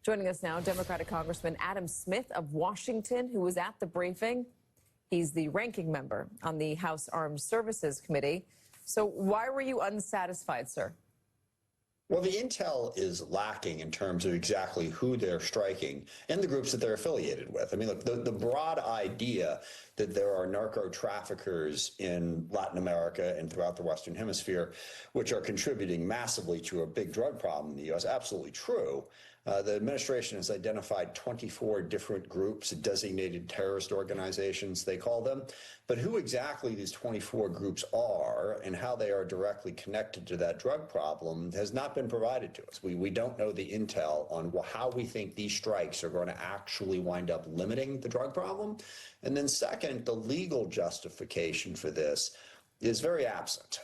Joining us now, Democratic Congressman Adam Smith of Washington, who was at the briefing. He's the ranking member on the House Armed Services Committee. So why were you unsatisfied, sir? Well, the intel is lacking in terms of exactly who they're striking and the groups that they're affiliated with. I mean, look, the broad idea that there are narco traffickers in Latin America and throughout the Western Hemisphere, which are contributing massively to a big drug problem in the U.S., absolutely true. The administration has identified 24 different groups, designated terrorist organizations, they call them. But who exactly these 24 groups are and how they are directly connected to that drug problem has not been provided to us. We don't know the intel on how we think these strikes are going to actually wind up limiting the drug problem. And then second, the legal justification for this is very absent.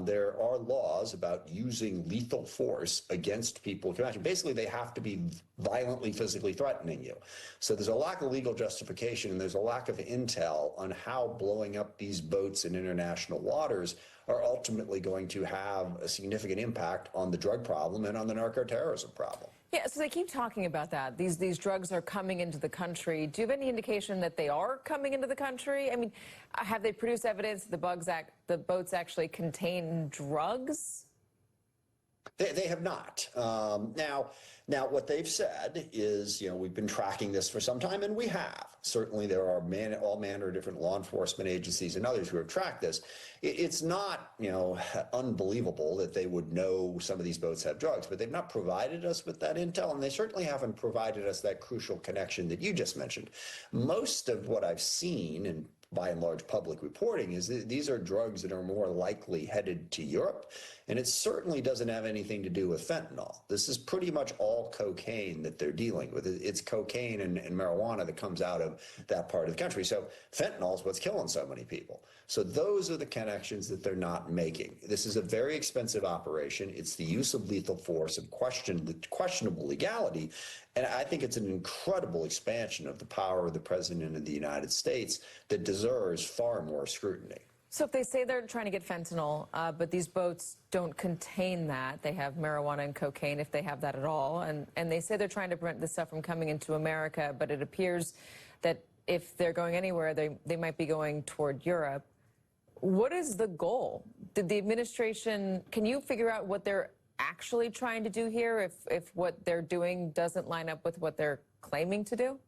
There are laws about using lethal force against people. Basically, they have to be violently, physically threatening you. So there's a lack of legal justification, and there's a lack of intel on how blowing up these boats in international waters are ultimately going to have a significant impact on the drug problem and on the narco-terrorism problem. Yeah, so they keep talking about that. These drugs are coming into the country. Do you have any indication that they are coming into the country? I mean, have they produced evidence that the boats actually contain drugs? They have not. Now, what they've said is, we've been tracking this for some time, and we have. Certainly, there are all manner of different law enforcement agencies and others who have tracked this. It's not, unbelievable that they would know some of these boats have drugs, but they've not provided us with that intel, and they certainly haven't provided us that crucial connection that you just mentioned. Most of what I've seen, and by and large public reporting, is that these are drugs that are more likely headed to Europe, and it certainly doesn't have anything to do with fentanyl. This is pretty much all cocaine that they're dealing with. It's cocaine and marijuana that comes out of that part of the country. So fentanyl is what's killing so many people. So those are the connections that they're not making. This is a very expensive operation. It's the use of lethal force of questionable legality. And I think it's an incredible expansion of the power of the President of the United States that deserves far more scrutiny. So if they say they're trying to get fentanyl, but these boats don't contain that, they have marijuana and cocaine, if they have that at all, and they say they're trying to prevent this stuff from coming into America, but it appears that if they're going anywhere, they might be going toward Europe. What is the goal? Did the administration, can you figure out what they're actually trying to do here if what they're doing doesn't line up with what they're claiming to do?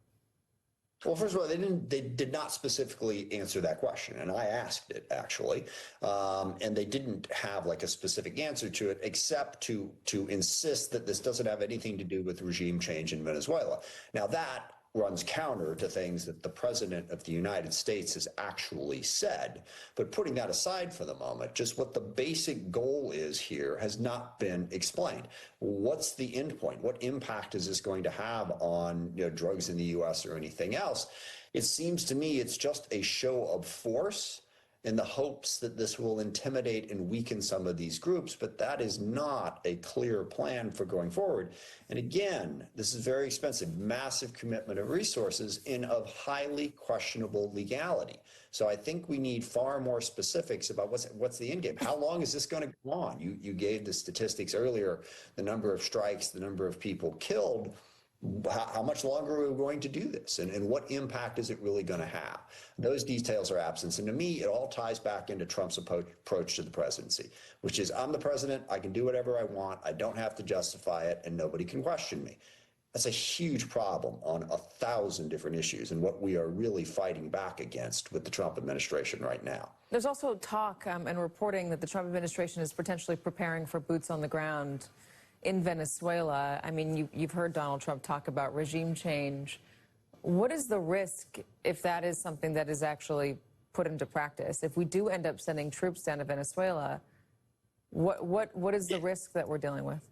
Well, first of all, they did not specifically answer that question, and I asked it actually, and they didn't have like a specific answer to it, except to insist that this doesn't have anything to do with regime change in Venezuela. Now that runs counter to things that the President of the United States has actually said. But putting that aside for the moment, just what the basic goal is here has not been explained. What's the end point? What impact is this going to have on drugs in the U.S. or anything else? It seems to me it's just a show of force in the hopes that this will intimidate and weaken some of these groups, but that is not a clear plan for going forward. And again, this is very expensive, massive commitment of resources and of highly questionable legality. So I think we need far more specifics about what's the end game. How long is this going to go on? You gave the statistics earlier, the number of strikes, the number of people killed. How much longer are we going to do this? And what impact is it really going to have? Those details are absent. And to me, it all ties back into Trump's approach to the presidency, which is I'm the president. I can do whatever I want. I don't have to justify it, and nobody can question me. That's a huge problem on 1,000 different issues and what we are really fighting back against with the Trump administration right now. There's also talk and reporting that the Trump administration is potentially preparing for boots on the ground in Venezuela. I mean, you've heard Donald Trump talk about regime change. What is the risk if that is something that is actually put into practice? If we do end up sending troops down to Venezuela, what is the risk that we're dealing with?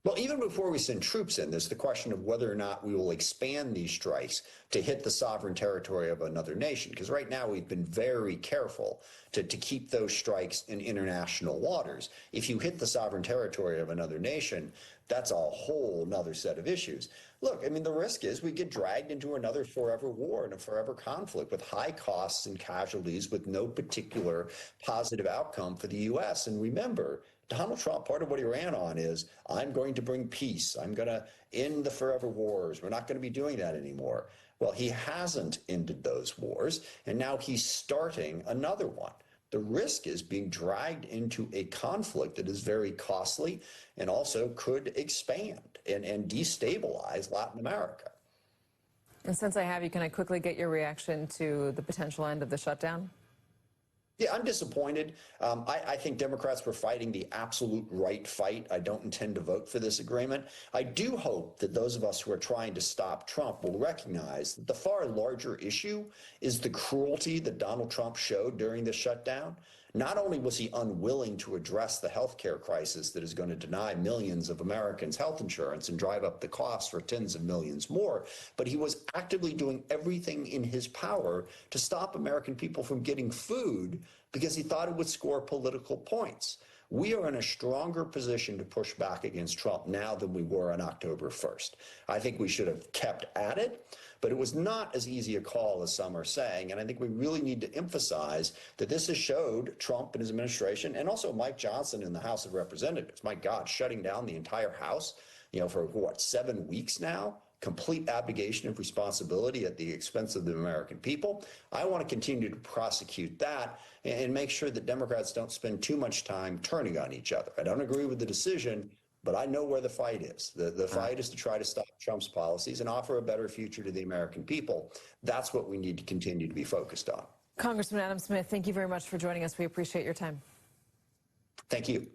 Well, even before we send troops in, there's the question of whether or not we will expand these strikes to hit the sovereign territory of another nation. Because right now we've been very careful to keep those strikes in international waters. If you hit the sovereign territory of another nation, that's a whole nother set of issues. Look, I mean, the risk is we get dragged into another forever war and a forever conflict with high costs and casualties with no particular positive outcome for the U.S. And remember, Donald Trump, part of what he ran on is, I'm going to bring peace. I'm going to end the forever wars. We're not going to be doing that anymore. Well, he hasn't ended those wars, and now he's starting another one. The risk is being dragged into a conflict that is very costly and also could expand and destabilize Latin America. And since I have you, can I quickly get your reaction to the potential end of the shutdown? Yeah, I'm disappointed. I think Democrats were fighting the absolute right fight. I don't intend to vote for this agreement. I do hope that those of us who are trying to stop Trump will recognize that the far larger issue is the cruelty that Donald Trump showed during the shutdown. Not only was he unwilling to address the healthcare crisis that is going to deny millions of Americans health insurance and drive up the cost for tens of millions more, but he was actively doing everything in his power to stop American people from getting food because he thought it would score political points. We are in a stronger position to push back against Trump now than we were on October 1st. I think we should have kept at it, but it was not as easy a call as some are saying. And I think we really need to emphasize that this has showed Trump and his administration, and also Mike Johnson in the House of Representatives, my God, shutting down the entire House, for what, 7 weeks now? Complete abdication of responsibility at the expense of the American people. I want to continue to prosecute that and make sure that Democrats don't spend too much time turning on each other. I don't agree with the decision, but I know where the fight is. The fight is to try to stop Trump's policies and offer a better future to the American people. That's what we need to continue to be focused on. Congressman Adam Smith, thank you very much for joining us. We appreciate your time. Thank you.